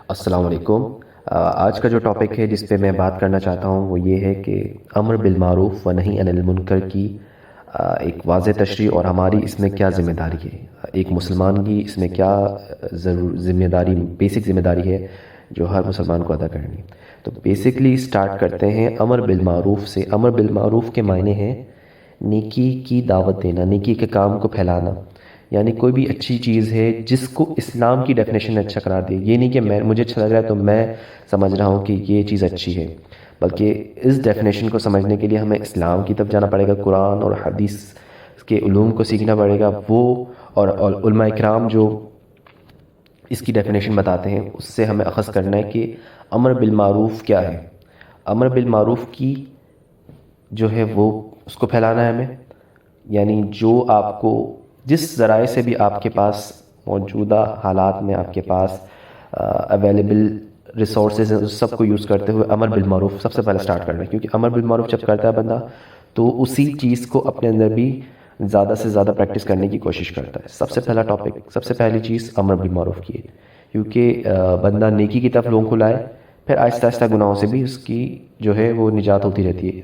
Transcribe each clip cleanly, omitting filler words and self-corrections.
السلام علیکم۔ آج کا جو ٹاپک ہے جس پہ میں بات کرنا چاہتا ہوں وہ یہ ہے کہ امر بالمعروف و نہی عن المنکر کی ایک واضح تشریح اور ہماری اس میں کیا ذمہ داری ہے، ایک مسلمان کی اس میں کیا ذمہ داری، بیسک ذمہ داری ہے جو ہر مسلمان کو ادا کرنی ہے۔ تو بیسکلی سٹارٹ کرتے ہیں امر بالمعروف سے۔ امر بالمعروف کے معنی ہیں نیکی کی دعوت دینا، نیکی کے کام کو پھیلانا، یعنی کوئی بھی اچھی چیز ہے جس کو اسلام کی ڈیفینیشن نے اچھا قرار دے۔ یہ نہیں کہ مجھے اچھا لگ رہا ہے تو میں سمجھ رہا ہوں کہ یہ چیز اچھی ہے، بلکہ اس ڈیفینیشن کو سمجھنے کے لیے ہمیں اسلام کی طرف جانا پڑے گا، قرآن اور حدیث کے علوم کو سیکھنا پڑے گا، وہ اور علماء اکرام جو اس کی ڈیفینیشن بتاتے ہیں اس سے ہمیں اخذ کرنا ہے کہ امر بالمعروف کیا ہے۔ امر بالمعروف کی جو ہے وہ اس کو پھیلانا ہے ہمیں، یعنی جو آپ کو جس ذرائع سے بھی آپ کے پاس موجودہ حالات میں آپ کے پاس اویلیبل ریسورسز ہیں، اس سب کو یوز کرتے ہوئے امر بالمعروف سب سے پہلے سٹارٹ کرنا ہے، کیونکہ امر بالمعروف جب کرتا ہے بندہ تو اسی چیز کو اپنے اندر بھی زیادہ سے زیادہ پریکٹس کرنے کی کوشش کرتا ہے۔ سب سے پہلا ٹاپک، سب سے پہلی چیز امر بالمعروف کی ہے، کیونکہ بندہ نیکی کی طرف لوگوں کو لائے، پھر آہستہ آہستہ گناہوں سے بھی اس کی جو ہے وہ نجات ہوتی رہتی ہے۔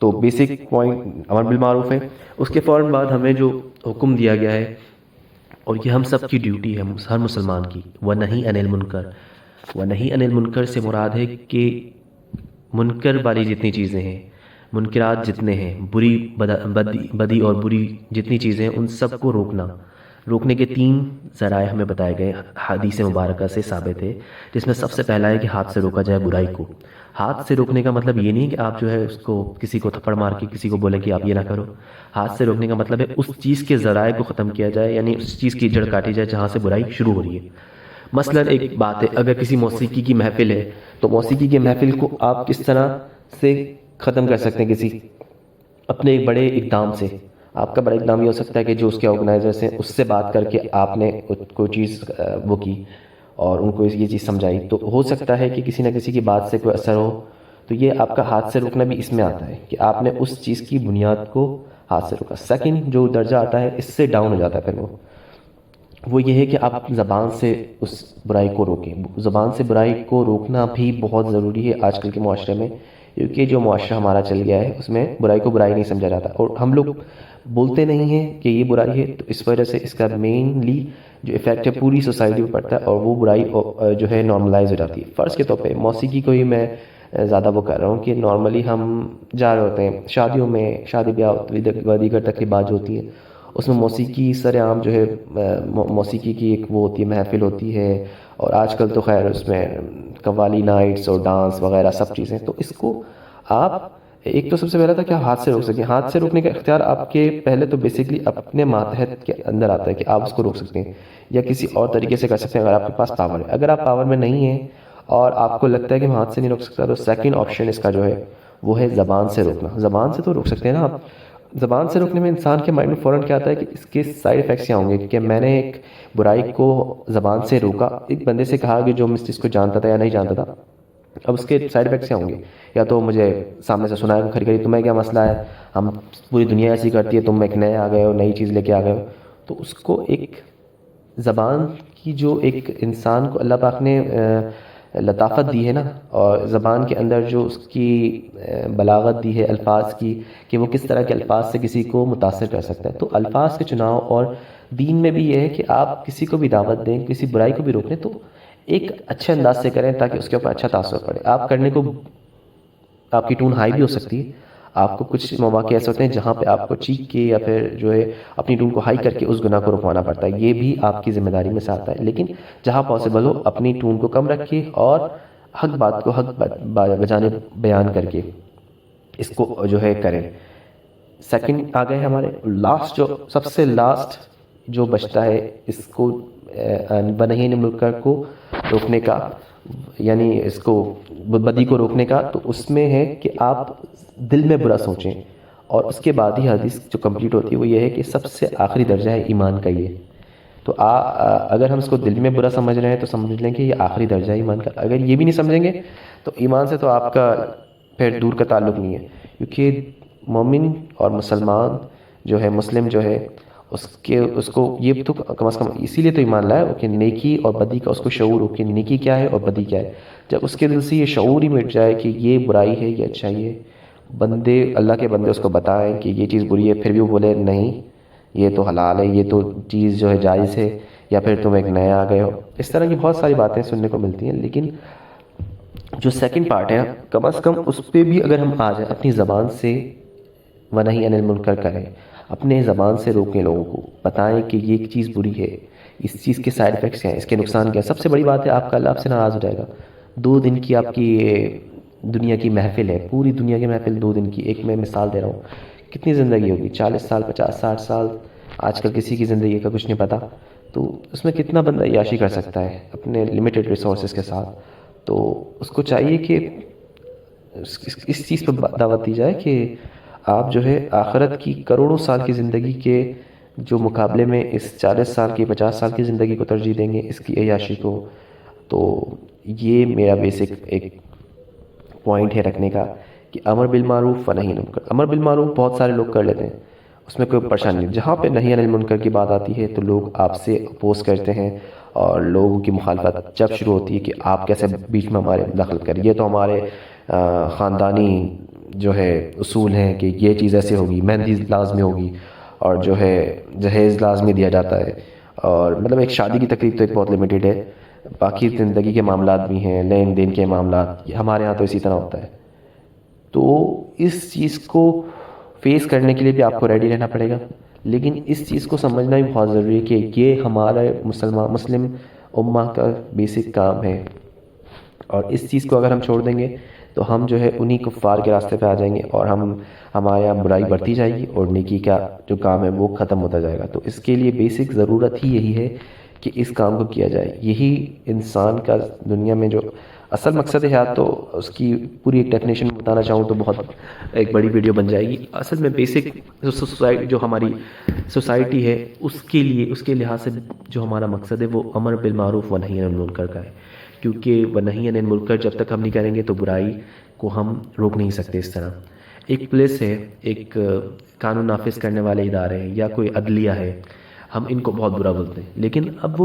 تو بیسک پوائنٹ امر بالمعروف ہے۔ اس کے فوراً بعد ہمیں جو حکم دیا گیا ہے، اور یہ ہم سب کی ڈیوٹی ہے، ہر مسلمان کی، وَنَہِی عَنِ الْمُنکر۔ وَنَہِی عَنِ الْمُنکر سے مراد ہے کہ منکر والی جتنی چیزیں ہیں، منکرات جتنے ہیں، بدی اور بری جتنی چیزیں ہیں، ان سب کو روکنے کے 3 ذرائع ہمیں بتائے گئے، حدیث مبارکہ سے ثابت ہے، جس میں سب سے پہلا ہے کہ ہاتھ سے روکا جائے برائی کو۔ ہاتھ سے روکنے کا مطلب یہ نہیں کہ آپ جو ہے اس کو کسی کو تھپڑ مار کے کسی کو بولیں کہ آپ یہ نہ کرو۔ ہاتھ سے روکنے کا مطلب ہے اس چیز کے ذرائع کو ختم کیا جائے، یعنی اس چیز کی جڑ کاٹی جائے جہاں سے برائی شروع ہو رہی ہے۔ مثلا ایک بات ہے، اگر کسی موسیقی کی محفل ہے تو موسیقی کی محفل کو آپ کس طرح سے ختم کر سکتے ہیں؟ کسی اپنے ایک بڑے اقدام سے۔ آپ کا بڑا اقدام یہ ہو سکتا ہے کہ جو اس کے آرگنائزرز ہیں اس سے بات کر کے آپ نے کوئی چیز وہ کی اور ان کو یہ چیز سمجھائی، تو ہو سکتا ہے کہ کسی نہ کسی کی بات سے کوئی اثر ہو، تو یہ آپ کا ہاتھ سے روکنا بھی اس میں آتا ہے کہ آپ نے اس چیز کی بنیاد کو ہاتھ سے روکا۔ سیکنڈ جو درجہ آتا ہے، اس سے ڈاؤن ہو جاتا ہے پھر وہ یہ ہے کہ آپ زبان سے اس برائی کو روکیں۔ زبان سے برائی کو روکنا بھی بہت ضروری ہے آج کل کے معاشرے میں، کیونکہ جو معاشرہ ہمارا چل گیا ہے اس میں برائی کو برائی نہیں سمجھا جاتا، اور ہم لوگ بولتے نہیں ہیں کہ یہ برائی ہے، تو اس وجہ سے اس کا مینلی جو افیکٹ ہے پوری سوسائٹی پہ پڑتا ہے، اور وہ برائی جو ہے نارملائز ہو جاتی ہے۔ فرض کے طور پہ موسیقی کو ہی میں زیادہ وہ کر رہا ہوں کہ نارملی ہم جا رہے ہوتے ہیں شادیوں میں، شادی بیاہ و دیگر تقریبات جو ہوتی ہیں اس میں موسیقی سر عام جو ہے موسیقی کی ایک وہ ہوتی ہے، محفل ہوتی ہے، اور آج کل تو خیر اس میں قوالی نائٹس اور ڈانس وغیرہ سب چیزیں، تو اس کو آپ ایک تو سب سے پہلا تھا کہ آپ ہاتھ سے روک سکیں۔ ہاتھ سے روکنے کا اختیار آپ کے پہلے تو بیسکلی اپنے ماتحت کے اندر آتا ہے کہ آپ اس کو روک سکتے ہیں، یا کسی اور طریقے سے کر سکتے ہیں اگر آپ کے پاس پاور ہے۔ اگر آپ پاور میں نہیں ہیں اور آپ کو لگتا ہے کہ میں ہاتھ سے نہیں روک سکتا، تو سیکنڈ آپشن اس کا جو ہے وہ ہے زبان سے روکنا۔ زبان سے تو روک سکتے ہیں نا آپ۔ زبان سے روکنے میں انسان کے مائنڈ میں فوراً کیا آتا ہے کہ اس کے سائیڈ ایفیکٹس کیا ہوں گے، کہ میں نے ایک برائی کو زبان سے روکا، ایک بندے سے کہا کہ جو میں اس چیز کو جانتا تھا یا نہیں جانتا تھا، اب اس کے سائیڈ ایفیکٹس کیا ہوں گے؟ یا تو مجھے سامنے سے سنایا کہ خری تمہیں کیا مسئلہ ہے، ہم پوری دنیا ایسی کرتی ہے، تم ایک نئے آ گئے ہو، نئی چیز لے کے آ گئے ہو۔ تو اس کو ایک زبان کی جو ایک انسان کو اللہ پاک نے لطافت دی ہے نا، اور زبان کے اندر جو اس کی بلاغت دی ہے الفاظ کی، کہ وہ کس طرح کے الفاظ سے کسی کو متاثر کر سکتا ہے، تو الفاظ کے چناؤ، اور دین میں بھی یہ ہے کہ آپ کسی کو بھی دعوت دیں، کسی برائی کو بھی روکیں تو ایک اچھے انداز سے کریں تاکہ اس کے اوپر اچھا تاثر پڑے۔ آپ کرنے کو آپ کی ٹون ہائی بھی ہو سکتی ہے، آپ کو کچھ مواقع ایسے ہوتے ہیں جہاں پہ آپ کو چیخ کے یا پھر جو ہے اپنی ٹون کو ہائی کر کے اس گناہ کو رکوانا پڑتا ہے، یہ بھی آپ کی ذمہ داری میں سے آتا ہے، لیکن جہاں پاسبل ہو اپنی ٹون کو کم رکھیے اور حق بات کو حق بجانے بیان کر کے اس کو جو ہے کریں۔ سیکنڈ آ گئے ہمارے لاسٹ، جو سب سے لاسٹ جو بچتا ہے اس کو بنہی عن المنکر کو روکنے کا، یعنی اس کو بدی کو روکنے کا، تو اس میں ہے کہ آپ دل میں برا سوچیں، اور اس کے بعد ہی حدیث جو کمپلیٹ ہوتی ہے وہ یہ ہے کہ سب سے آخری درجہ ہے ایمان کا یہ۔ تو اگر ہم اس کو دل میں برا سمجھ رہے ہیں تو سمجھ لیں کہ یہ آخری درجہ ہے ایمان کا۔ اگر یہ بھی نہیں سمجھیں گے تو ایمان سے تو آپ کا پھر دور کا تعلق نہیں ہے، کیونکہ مومن اور مسلمان جو ہے، مسلم جو ہے، اس کو یہ تو کم از کم اسی لیے تو ایمان لائے کہ نیکی اور بدی کا اس کو شعور ہو کہ نیکی کیا ہے اور بدی کیا ہے. جب اس کے دل سے یہ شعور ہی مٹ جائے کہ یہ برائی ہے یہ اچھائی ہے، بندے اللہ کے بندے اس کو بتائیں کہ یہ چیز بری ہے، پھر بھی وہ بولے نہیں یہ تو حلال ہے، یہ تو چیز جو ہے جائز ہے، یا پھر تم ایک نئے آ گئے ہو. اس طرح کی بہت ساری باتیں سننے کو ملتی ہیں. لیکن جو سیکنڈ پارٹ ہے کم از کم اس پہ بھی اگر ہم آ جائیں، اپنی زبان سے ونہی عن المنکر کریں، اپنے زبان سے روکیں، لوگوں کو بتائیں کہ یہ ایک چیز بری ہے، اس چیز کے سائیڈ ایفیکٹس کیا ہیں، اس کے نقصان کیا ہیں. سب سے بڑی بات ہے آپ کا اللہ آپ سے ناراض ہو جائے گا. 2 دن کی آپ کی دنیا کی محفل ہے، پوری دنیا کی محفل 2 دن کی. ایک میں مثال دے رہا ہوں، کتنی زندگی ہوگی، 40 سال 50 60 سال. آج کل کسی کی زندگی کا کچھ نہیں پتا، تو اس میں کتنا بندہ عیاشی کر سکتا ہے اپنے لمیٹڈ ریسورسز کے ساتھ. تو اس کو چاہیے کہ اس چیز پہ دعوت دی جائے کہ آپ جو ہے آخرت کی کروڑوں سال کی زندگی کے جو مقابلے میں اس 40 سال کی 50 سال کی زندگی کو ترجیح دیں گے، اس کی عیاشی کو. تو یہ میرا بیسک ایک پوائنٹ ہے رکھنے کا کہ امر بالمعروف و نہی عن المنکر. امر بالمعروف بہت سارے لوگ کر لیتے ہیں، اس میں کوئی پریشانی نہیں. جہاں پہ نہی عن المنکر کی بات آتی ہے تو لوگ آپ سے اپوز کرتے ہیں، اور لوگوں کی مخالفت جب شروع ہوتی ہے کہ آپ کیسے بیچ میں ہمارے دخل کریں، یہ تو ہمارے خاندانی جو ہے اصول ہیں کہ یہ چیز ایسے ہوگی، مہندی لازمی ہوگی، اور جو ہے جہیز لازمی دیا جاتا ہے. اور مطلب ایک شادی کی تقریب تو ایک بہت لمیٹیڈ ہے، باقی زندگی کے معاملات بھی ہیں، لین دین کے معاملات ہمارے ہاں تو اسی طرح ہوتا ہے. تو اس چیز کو فیس کرنے کے لیے بھی آپ کو ریڈی رہنا پڑے گا. لیکن اس چیز کو سمجھنا بھی بہت ضروری ہے کہ یہ ہمارا مسلم امہ کا بیسک کام ہے، اور اس چیز کو اگر ہم چھوڑ دیں گے تو ہم جو ہے انہی کفار کے راستے پہ آ جائیں گے، اور ہمارے یہاں برائی بڑھتی جائے گی اور نیکی کا جو کام ہے وہ ختم ہوتا جائے گا. تو اس کے لیے بیسک ضرورت ہی یہی ہے کہ اس کام کو کیا جائے. یہی انسان کا دنیا میں جو اصل مقصد ہے، تو اس کی پوری ایک ڈیفینیشن بتانا چاہوں تو بہت ایک بڑی ویڈیو بن جائے گی. اصل میں بیسک جو ہماری سوسائٹی ہے اس کے لیے، اس کے لحاظ سے جو ہمارا مقصد ہے وہ امر بالمعروف و نہی عن المنکر کا ہے. کیونکہ وہ نہی عن المنکر جب تک ہم نہیں کریں گے تو برائی کو ہم روک نہیں سکتے. اس طرح ایک پولیس ہے، ایک قانون نافذ کرنے والے ادارے ہیں، یا کوئی عدلیہ ہے، ہم ان کو بہت برا بولتے ہیں. لیکن اب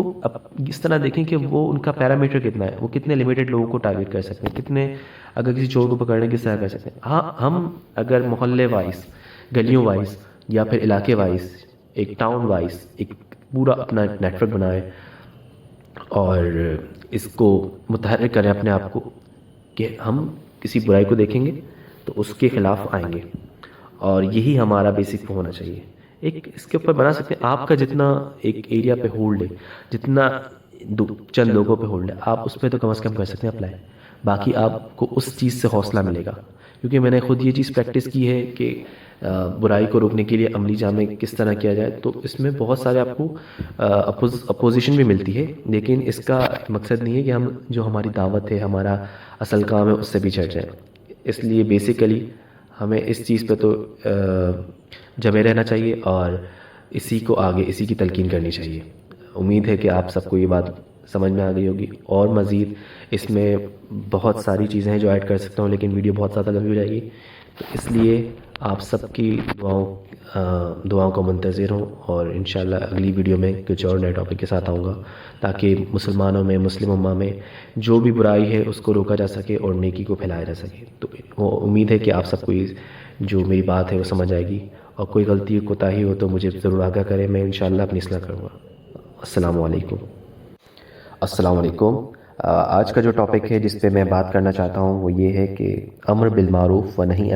اس طرح دیکھیں کہ وہ ان کا پیرامیٹر کتنا ہے، وہ کتنے لمیٹڈ لوگوں کو ٹارگٹ کر سکتے ہیں، کتنے اگر کسی چور کو پکڑنے کی طرح کر سکتے ہیں. ہاں ہم اگر محلے وائز، گلیوں وائز، یا پھر علاقے وائز، ایک ٹاؤن وائز ایک پورا اپنا نیٹ ورک بنائیں اور اس کو متحرک کریں اپنے آپ کو کہ ہم کسی برائی کو دیکھیں گے تو اس کے خلاف آئیں گے. اور یہی ہمارا بیسک ہونا چاہیے. ایک اس کے اوپر بنا سکتے ہیں آپ کا جتنا ایک ایریا پہ ہولڈ ہے، جتنا چند لوگوں پہ ہولڈ ہے، آپ اس پہ تو کم از کم کر سکتے ہیں اپلائی. باقی آپ کو اس چیز سے حوصلہ ملے گا. کیونکہ میں نے خود یہ چیز پریکٹس کی ہے کہ برائی کو روکنے کے لیے عملی جامے کس طرح کیا جائے. تو اس میں بہت سارے آپ کو اپوزیشن بھی ملتی ہے، لیکن اس کا مقصد نہیں ہے کہ ہم جو ہماری دعوت ہے، ہمارا اصل کام ہے، اس سے بھی چڑھ جائیں. اس لیے بیسیکلی ہمیں اس چیز پہ تو جمے رہنا چاہیے اور اسی کو آگے اسی کی تلقین کرنی چاہیے. امید ہے کہ آپ سب کو یہ بات سمجھ میں آ گئی ہوگی. اور مزید اس میں بہت ساری چیزیں ہیں جو ایڈ کر سکتا ہوں، لیکن ویڈیو بہت زیادہ لمبی ہو جائے گی. تو اس لیے آپ سب کی دعاؤں کا منتظر ہوں، اور انشاءاللہ اگلی ویڈیو میں کچھ اور نئے ٹاپک کے ساتھ آؤں گا تاکہ مسلمانوں میں، مسلم امہ میں جو بھی برائی ہے اس کو روکا جا سکے اور نیکی کو پھیلایا جا سکے. تو امید ہے کہ آپ سب کو جو میری بات ہے وہ سمجھ آئے گی، اور کوئی غلطی کوتاہی ہو تو مجھے ضرور آگاہ کریں، میں انشاءاللہ اپنی اصلاح کروں گا. السلام علیکم. السلام علیکم. آج کا جو ٹاپک ہے جس پہ میں بات کرنا چاہتا ہوں وہ یہ ہے کہ امر بالمعروف و نہی